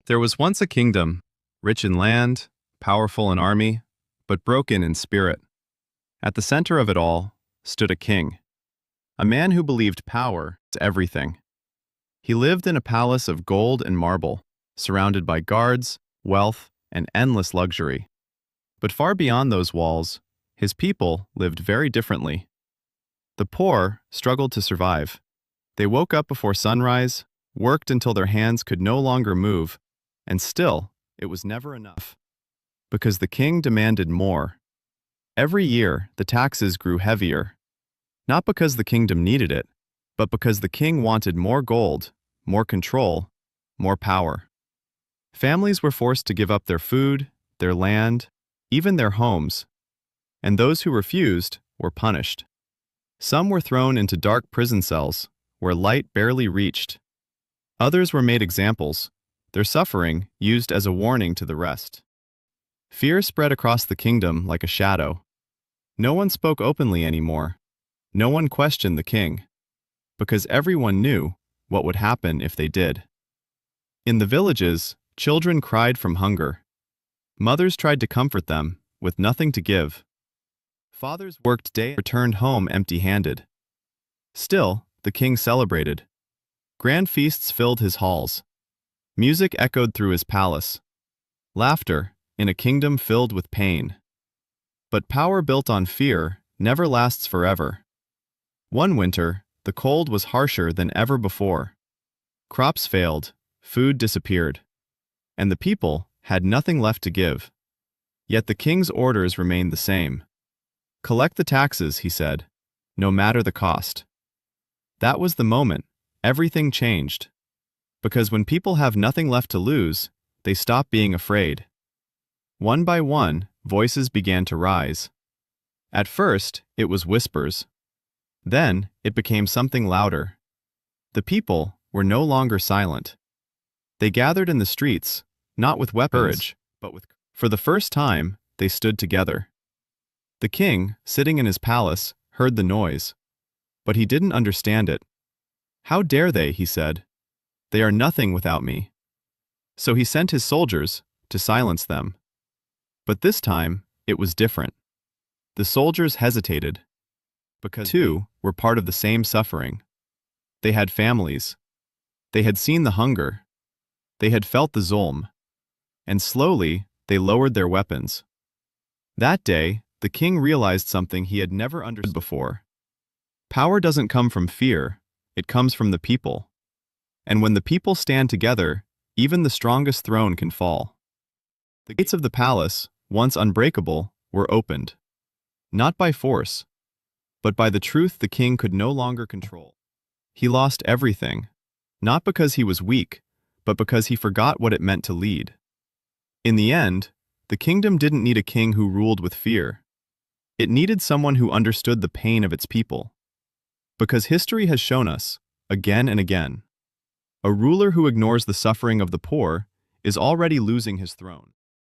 There was once a kingdom, rich in land, powerful in army, but broken in spirit. At the center of it all stood a king, a man who believed power was everything. He lived in a palace of gold and marble, surrounded by guards, wealth, and endless luxury. But far beyond those walls, his people lived very differently. The poor struggled to survive. They woke up before sunrise, worked until their hands could no longer move, and still, it was never enough. Because the king demanded more. Every year, the taxes grew heavier. Not because the kingdom needed it, but because the king wanted more gold, more control, more power. Families were forced to give up their food, their land, even their homes. And those who refused were punished. Some were thrown into dark prison cells, where light barely reached. Others were made examples, their suffering used as a warning to the rest. Fear spread across the kingdom like a shadow. No one spoke openly anymore. No one questioned the king, because everyone knew what would happen if they did. In the villages, children cried from hunger. Mothers tried to comfort them, with nothing to give. Fathers worked day and returned home empty-handed. Still, the king celebrated. Grand feasts filled his halls. Music echoed through his palace. Laughter in a kingdom filled with pain. But power built on fear never lasts forever. One winter, the cold was harsher than ever before. Crops failed, food disappeared, and the people had nothing left to give. Yet the king's orders remained the same. "Collect the taxes," he said, "no matter the cost." That was the moment everything changed. Because when people have nothing left to lose, they stop being afraid. One by one, voices began to rise. At first, it was whispers. Then, it became something louder. The people were no longer silent. They gathered in the streets, not with weapons, but with courage. For the first time, they stood together. The king, sitting in his palace, heard the noise. But he didn't understand it. "How dare they?" he said. "They are nothing without me." So he sent his soldiers to silence them. But this time, it was different. The soldiers hesitated, because too were part of the same suffering. They had families. They had seen the hunger. They had felt the zulm. And slowly, they lowered their weapons. That day, the king realized something he had never understood before. Power doesn't come from fear, it comes from the people. And when the people stand together, even the strongest throne can fall. The gates of the palace, once unbreakable, were opened. Not by force, but by the truth the king could no longer control. He lost everything, not because he was weak, but because he forgot what it meant to lead. In the end, the kingdom didn't need a king who ruled with fear. It needed someone who understood the pain of its people. Because history has shown us, again and again, a ruler who ignores the suffering of the poor is already losing his throne.